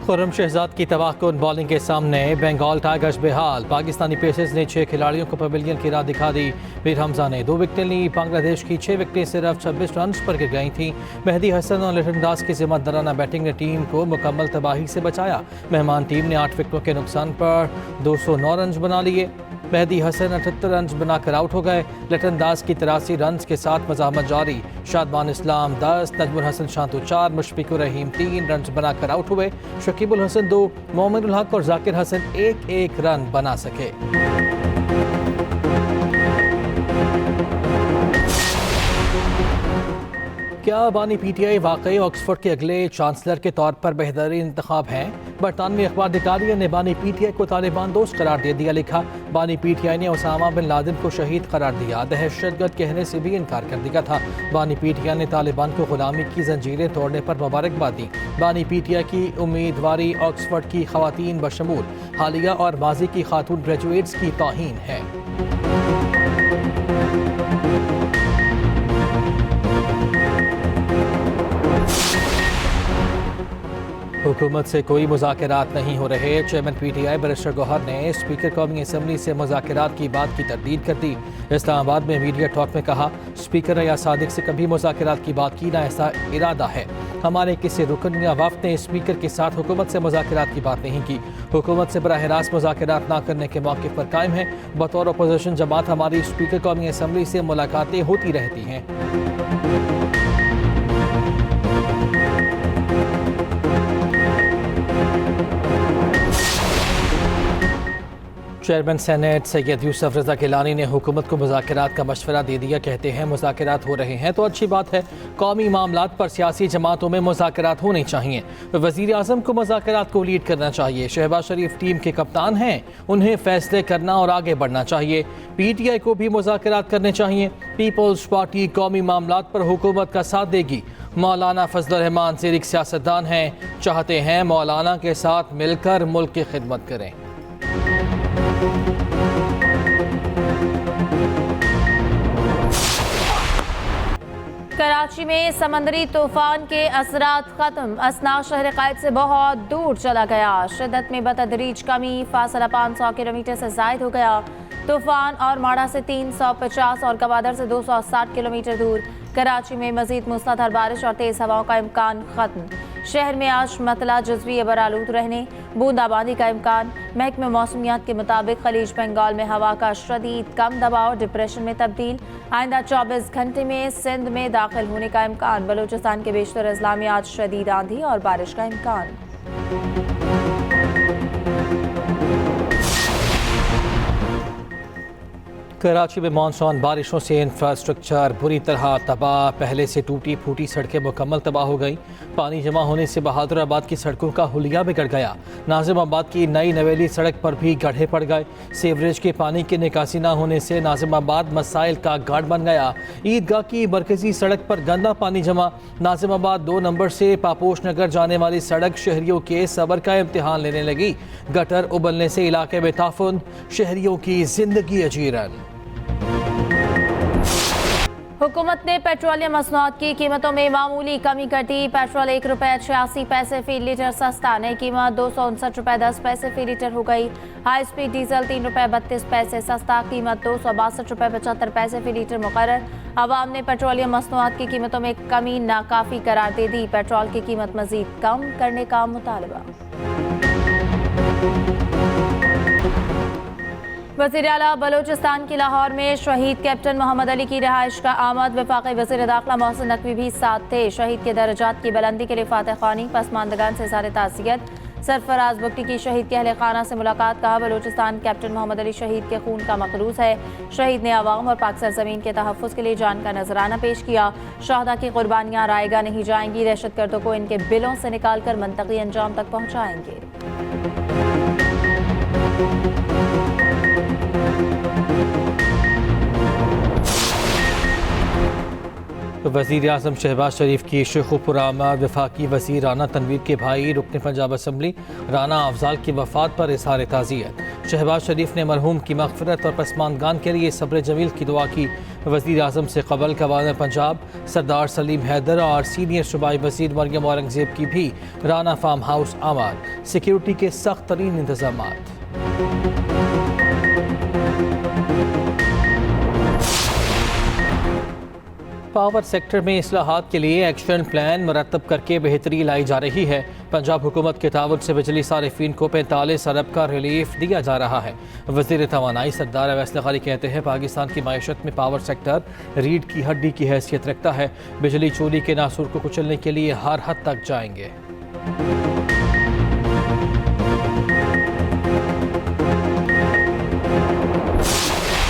खुर्रम शहजाद की तबाहकुन बॉलिंग के सामने बंगाल टाइगर्स बेहाल। पाकिस्तानी पेसर्स ने 6 खिलाड़ियों को पवेलियन की राह दिखा दी। मीर हमजा ने 2 विकेटें ली। बांग्लादेश की 6 विकेटें सिर्फ 26 रन पर गिर गई थीं। मेहदी हसन और लिटन दास की जिम्मेदाराना बैटिंग ने टीम को मुकम्मल तबाही से बचाया। मेहमान टीम ने 8 विकेटों के नुकसान पर 209 रन बना लिए। मेहदी हसन 78 रन बनाकर आउट हो गए। लिटन दास की 83 रन के साथ मज़ाहमत जारी। शादमान इस्लाम 10, नजमुल हसन शांतु 4, मुशफिकुर रहीम 3 रन बनाकर आउट हुए। शकीबुल हसन 2, मोमिनुल हक और जाकिर हसन 1-1 रन बना सके। क्या बानी पीटीआई वाकई ऑक्सफोर्ड के अगले चांसलर के तौर पर बेहतरीन इंतखाब हैं? बरतानवी अखबार द गार्डियन ने बानी पीटीआई को तालिबान दोस्त करार दे दिया। लिखा, बानी पीटीआई ने उसामा बिन लादेन को शहीद करार दिया, दहशतगर्द कहने से भी इनकार कर दिया था। बानी पीटीआई ने तालिबान को गुलामी की जंजीरें तोड़ने पर मुबारकबाद दी। बानी पीटीआई की उम्मीदवारी ऑक्सफोर्ड की खवातीन बशमूल हालिया और माजी की खातून ग्रेजुएट्स की तौहीन है। हुकूमत से कोई मुज़ाकरात नहीं हो रहे। चेयरमैन पीटीआई बैरिस्टर गौहर ने स्पीकर कौमी असम्बली से मुज़ाकरात की बात की तरदीद कर दी। इस्लामाबाद में मीडिया टॉक में कहा, स्पीकर या सादिक से कभी मुज़ाकरात की बात की ना ऐसा इरादा है। हमारे किसी रुकन या वफ़द ने स्पीकर के साथ हुकूमत से मुज़ाकरात की बात नहीं की। हुकूमत से बराह रास्त मुज़ाकरात ना करने के मौके पर कायम है। बतौर अपोजिशन जमात हमारी स्पीकर कौमी असम्बली से मुलाकातें होती रहती हैं। चेयरमैन सेनेट सैयद यूसुफ रज़ा गिलानी ने हुकूमत को मुज़ाकरात का मशवरा दे दिया। कहते हैं मुज़ाकरात हो रहे हैं तो अच्छी बात है। कौमी मामलात पर सियासी जमातों में मुज़ाकरात होने चाहिए। वज़ीर आज़म को मुज़ाकरात को लीड करना चाहिए। शहबाज शरीफ टीम के कप्तान हैं, उन्हें फैसले करना और आगे बढ़ना चाहिए। पीटीआई को भी मुज़ाकरात करने चाहिए। पीपल्स पार्टी कौमी मामलात पर हुकूमत का साथ देगी। मौलाना फजलुर रहमान ज़ीर सियासतदान हैं, चाहते हैं मौलाना के साथ मिलकर मुल्क की खिदमत करें। कराची में समंदरी तूफान के असरात खत्म। असना शहर क़ायद से बहुत दूर चला गया। शिद्दत में बतदरीज कमी, फासला 500 किलोमीटर से ज़ायद हो गया। तूफान और माड़ा से 350 और गवादर से 260 किलोमीटर दूर। कराची में मजीद मूसलाधार बारिश और तेज़ हवाओं का इम्कान खत्म। शहर में आज मतला जज़वी बरालूद रहने, बूंदाबांदी का इम्कान। महकमे मौसमियात के मुताबिक खलीज बंगाल में हवा का शदीद कम दबाव डिप्रेशन में तब्दील। आइंदा 24 घंटे में सिंध में दाखिल होने का इम्कान। बलूचिस्तान के बेशतर अजला में आज शदीद आंधी और बारिश का इम्कान। कराची में मानसून बारिशों से इंफ्रास्ट्रक्चर बुरी तरह तबाह। पहले से टूटी फूटी सड़कें मुकम्मल तबाह हो गई। पानी जमा होने से बहादुराबाद की सड़कों का हुलिया बिगड़ गया। नाजिमाबाद की नई नवेली सड़क पर भी गड्ढे पड़ गए। सीवरेज के पानी की निकासी न होने से नाजिमाबाद मसाइल का गढ़ बन गया। ईदगाह की मरकजी सड़क पर गंदा पानी जमा। नाजिमाबाद 2 नंबर से पापोश नगर जाने वाली सड़क शहरियों के सब्र का इम्तिहान लेने लगी। गटर उबलने से इलाके में ताफुन, शहरियों की जिंदगी अजीरन। हुकूमत ने पेट्रोलियम मसनूआत की कीमतों में मामूली कमी कर दी। पेट्रोल 1 रुपये 86 पैसे फी लीटर सस्ता, नई कीमत 259 रुपये 10 पैसे फी लीटर हो गई। हाई स्पीड डीजल 3 रुपये 32 पैसे सस्ता, कीमत 262 रुपये 75 पैसे फी लीटर मुकर्रर। अवाम ने पेट्रोलियम मसनूआत की कीमतों में कमी नाकाफी करार दे दी। पेट्रोल की कीमत मजीद कम करने का मुतालबा। वज़ीर आला बलूचिस्तान की लाहौर में शहीद कैप्टन मोहम्मद अली की रिहाइश का आमद। वफाकी वज़ीर दाखिला मोहसिन नकवी भी साथ थे। शहीद के दर्जात की बुलंदी के लिए फातह ख़्वानी, पसमानदगान से इज़हार ताज़ियत। सरफराज बुगटी की शहीद के अहले खाना से मुलाकात। कहा, बलूचिस्तान कैप्टन मोहम्मद अली शहीद के खून का मखलूस है। शहीद ने अवाम और पाक सरज़मीन के तहफ़्फ़ुज़ के लिए जान का नजराना पेश किया। शहदा की कुर्बानियाँ रायगा नहीं जाएंगी। दहशतगर्दों को इनके बिलों से निकाल कर मंतक़ी अंजाम तक पहुँचाएंगे। वज़ीर आज़म शहबाज शरीफ की शेखुपुर आमद। वफाकी वज़ीर राना तनवीर के भाई रुकन पंजाब असम्बली राना अफजाल की वफ़ात पर इज़हार ताज़ियत। शहबाज शरीफ ने मरहूम की मग़फ़िरत और पसमानदगान के लिए सब्र जमील की दुआ की। वज़ीर आज़म से कबल गवर्नर पंजाब सरदार सलीम हैदर और सीनियर सूबाई वज़ीर मरियम औरंगज़ेब की भी Rana farm house Amad. Security के सख्त तरीन इंतज़ामात। पावर सेक्टर में इस्लाहात के लिए एक्शन प्लान मुरतब करके बेहतरी लाई जा रही है। पंजाब हुकूमत के ताउन से बिजली सारिफीन को 45 अरब का रिलीफ दिया जा रहा है। वज़ीर तवानाई सरदार अवैस लग़ारी कहते हैं पाकिस्तान की मायशत में पावर सेक्टर रीढ़ की हड्डी की हैसियत रखता है। बिजली चोरी के नासूर को कुचलने के लिए हर हद तक जाएंगे।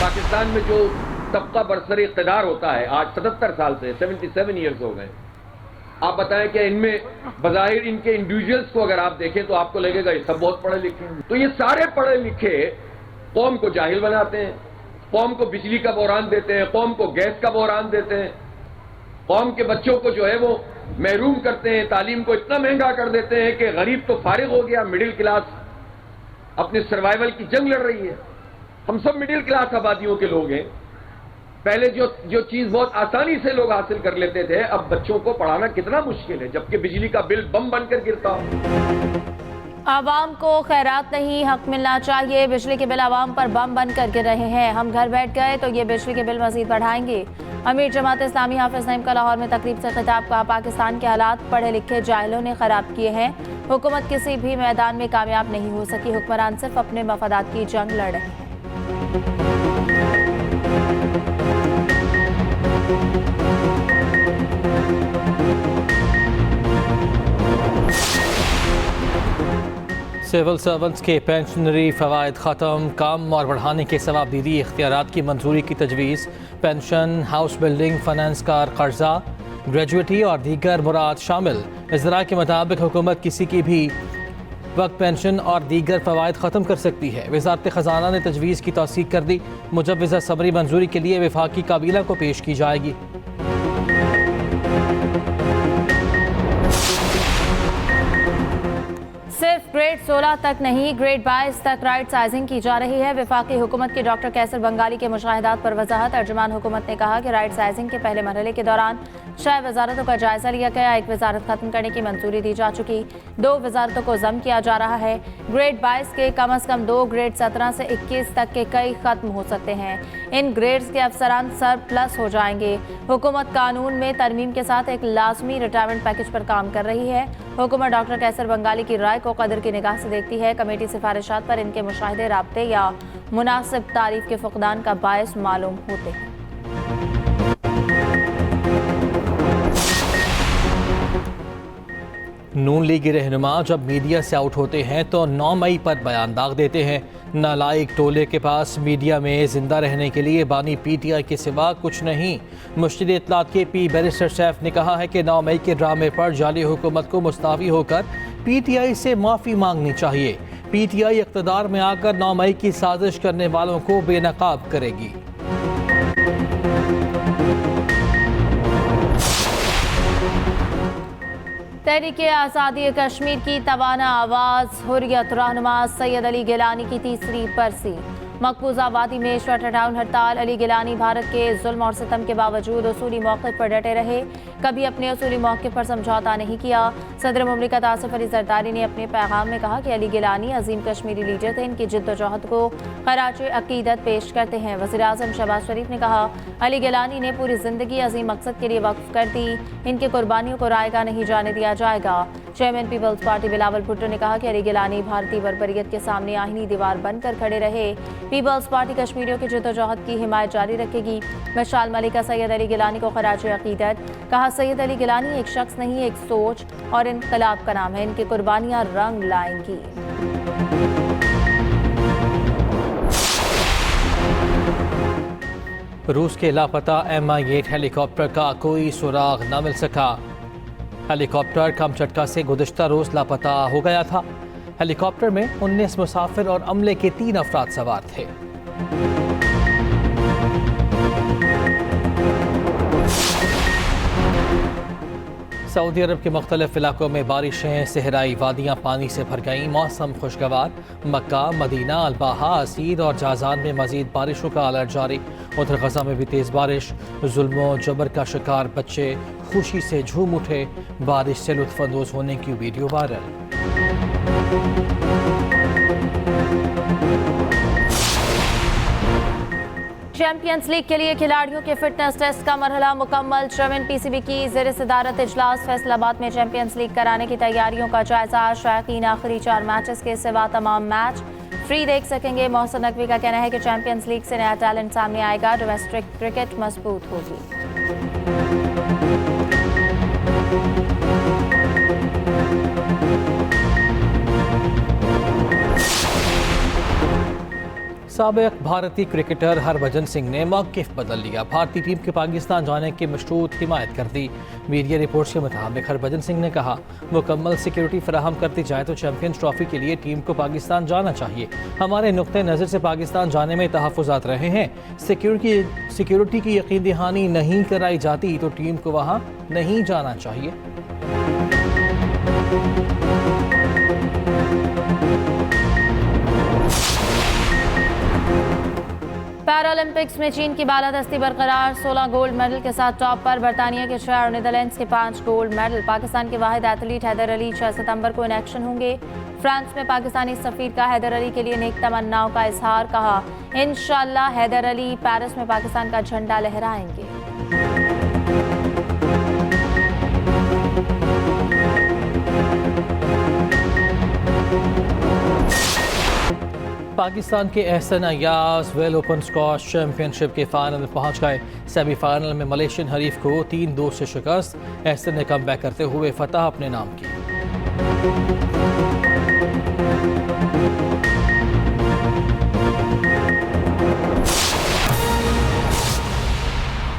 पाकिस्तान में जो तबका बरसरी इक़्तिदार होता है आज 77 साल से 77 ईयर्स हो गए। आप बताएं कि इनमें बज़ाहिर इनके इंडिविजुअल्स को अगर आप देखें तो आपको लगेगा ये सब बहुत पढ़े लिखे हैं। तो ये सारे पढ़े लिखे कौम को जाहिल बनाते हैं, कौम को बिजली का बहरान देते हैं, कौम को गैस का बहरान देते हैं, कौम के बच्चों को जो है वो महरूम करते हैं, तालीम को इतना महंगा कर देते हैं कि गरीब तो फारिग हो गया, मिडिल क्लास अपने सर्वाइवल की जंग लड़ रही है। हम सब मिडिल क्लास आबादियों के लोग हैं। पहले जो चीज बहुत आसानी से लोग हासिल कर लेते थे, अब बच्चों को पढ़ाना कितना मुश्किल है, जबकि बिजली का बिल बम बनकर गिरता हो। आवाम को खैरात नहीं हक मिलना चाहिए। बिजली के बिल आवाम पर बम बनकर गिर रहे हैं। हम घर बैठ गए तो ये बिजली के बिल मजीद बढ़ाएंगे। अमीर जमात इस्लामी हाफिज नईम का लाहौर में तकरीब से खिताब। कहा पाकिस्तान के हालात पढ़े लिखे जाहिलों ने खराब किए हैं। हुकूमत किसी भी मैदान में कामयाब नहीं हो सकी। हुक्मरान सिर्फ अपने मफादात की जंग लड़ रहे हैं। सिविल सर्वेंट्स के पेंशनरी फ़वाइद ख़त्म। काम और बढ़ाने के सवाबदीदी इख्तियारात की मंजूरी की तजवीज़। पेंशन, हाउस बिल्डिंग, फाइनेंस का कर्जा, ग्रेजुएटी और दीगर मुराद शामिल। इज़रा के मुताबिक हुकूमत किसी की भी वक्त पेंशन और दीगर फ़वाइद ख़त्म कर सकती है। वज़ारत ख़जाना ने तजवीज़ की तौसीक कर दी। मुजव्वज़ा समरी मंजूरी के लिए वफाकी काबीना को पेश की जाएगी। सिर्फ ग्रेड 16 तक नहीं, ग्रेड 22 तक राइट साइजिंग की जा रही है। वफाकी हुकूमत के डॉक्टर कैसर बंगाली के मुशाहिदात पर वजाहत। तर्जुमान हुकूमत ने कहा कि राइट साइजिंग के पहले मरहले के दौरान 6 वजारतों का जायजा लिया गया। 1 वजारत खत्म करने की मंजूरी दी जा चुकी, 2 वजारतों को जम किया जा रहा है। ग्रेड 22 के कम अज कम 2, ग्रेड 17 से 21 तक के कई खत्म हो सकते हैं। इन ग्रेड्स के अफसरान सरप्लस हो जाएंगे। हुकूमत कानून में तरमीम के साथ एक लाजमी रिटायरमेंट पैकेज पर काम कर रही है। हुकूमत डॉक्टर कैसर बंगाली की राय को कदर की निगाह से देखती है। कमेटी सिफारिशात पर इनके मुशाहिदे, राब्ते या मुनासिब तारीफ के फुकदान का बायस मालूम होते हैं। नून लीग के रहनुमा जब मीडिया से आउट होते हैं तो 9 मई पर बयान दाग देते हैं। नालायक टोले के पास मीडिया में जिंदा रहने के लिए बानी PTI के सिवा कुछ नहीं। मुश्तिल इत्तलात के पी बैरिस्टर सैफ ने कहा है कि 9 मई के ड्रामे पर जाली हुकूमत को मुस्ताफी होकर PTI से माफ़ी मांगनी चाहिए। PTI इक़्तिदार में आकर 9 मई की साजिश करने वालों को बेनकाब करेगी। तहरीक आज़ादी कश्मीर की तवाना आवाज़ हुर्रियत रहनुमा सैयद अली गिलानी की तीसरी बरसी। मकबूजा वादी में शटडाउन हड़ताल। अली गिलानी भारत के जुल्म और सितम के बावजूद उसूली मौक़िफ़ पर डटे रहे, कभी अपने उसूली मौक़िफ़ पर समझौता नहीं किया। सदर मुमलिकत आसिफ अली जरदारी ने अपने पैगाम में कहा कि अली गिलानी अजीम कश्मीरी लीडर थे। इनकी जिद्दोजहद को खराज अकीदत पेश करते हैं। वज़ीर आज़म शहबाज शरीफ ने कहा अली गिलानी ने पूरी ज़िंदगी अजीम मकसद के लिए वक्फ कर दी, इनकी कुर्बानियों को रायगा नहीं जाने दिया जाएगा। चेयरमैन पीपल्स पार्टी बिलावल भुट्टो ने कहा कि अली गिलानी भारतीय बर्बरियत के सामने आहिनी दीवार बनकर खड़े रहे। पीपल्स पार्टी कश्मीरियों की जद्दोजहद की हिमायत जारी रखेगी। मशाल मलिका सैयद अली गिलानी को खराज अकीदत। कहा सैयद अली गिलानी एक शख्स नहीं, एक सोच और इनकलाब का नाम है। इनकी कुर्बानियां रंग लाएंगी। रूस के लापता MI-8 हेलीकॉप्टर का कोई सुराग न मिल सका। हेलीकॉप्टर कम झटका से गुज़िश्ता रोज लापता हो गया था। हेलीकॉप्टर में 19 मुसाफिर और अमले के 3 अफराद सवार थे। सऊदी अरब के मुख्तलिफ इलाकों में बारिशें, सहराई वादियाँ पानी से भर गईं। मौसम खुशगवार। मक्का, मदीना, अलबाहा, असीर और जाजान में मजीद बारिशों का अलर्ट जारी। उधर गजा में भी तेज़ बारिश। जुल्म जबर का शिकार बच्चे खुशी से झूम उठे। बारिश से लुत्फानंदोज होने की वीडियो वायरल। चैंपियंस लीग के लिए खिलाड़ियों के फिटनेस टेस्ट का मरहला मुकम्मल। चेयरमैन पीसीबी की ज़ेर सदारत इजलास फैसलाबाद में चैंपियंस लीग कराने की तैयारियों का जायजा। शायकीन आखिरी 4 मैचेस के सिवा तमाम मैच फ्री देख सकेंगे। मोहसिन नकवी का कहना है कि चैंपियंस लीग से नया टैलेंट सामने आएगा। डोमेस्टिक क्रिकेट मजबूत होगी। साबिक भारतीय क्रिकेटर हरभजन सिंह ने मौक़िफ़ बदल लिया। भारतीय टीम के पाकिस्तान जाने की मशरूत हिमायत कर दी। मीडिया रिपोर्ट्स के मुताबिक हरभजन सिंह ने कहा, मुकम्मल सिक्योरिटी फराहम करती जाए तो चैंपियंस ट्रॉफी के लिए टीम को पाकिस्तान जाना चाहिए। हमारे नुक्ते नज़र से पाकिस्तान जाने में तहफ़्फ़ुज़ात रहे हैं। सिक्योरिटी की यकीन दहानी नहीं कराई जाती तो टीम को वहाँ नहीं जाना चाहिए। पैरालंपिक्स में चीन की बालादस्ती बरकरार। 16 गोल्ड मेडल के साथ टॉप पर। बरतानिया के 6 और नीदरलैंड्स के 5 गोल्ड मेडल। पाकिस्तान के वाहिद एथलीट हैदर अली 6 सितंबर को इन एक्शन होंगे। फ्रांस में पाकिस्तानी सफीर का हैदर अली के लिए नेक तमन्नाओं का इजहार। कहा, इंशाअल्लाह हैदर अली पेरिस में पाकिस्तान का झंडा लहराएंगे। पाकिस्तान के Ehsan Ayyaz well open squash championship के फाइनल में पहुंच गए। सेमीफाइनल में मलेशियन हरीफ को 3-2 से शिकस्त। एहसन ने कमबैक करते हुए फतह अपने नाम की।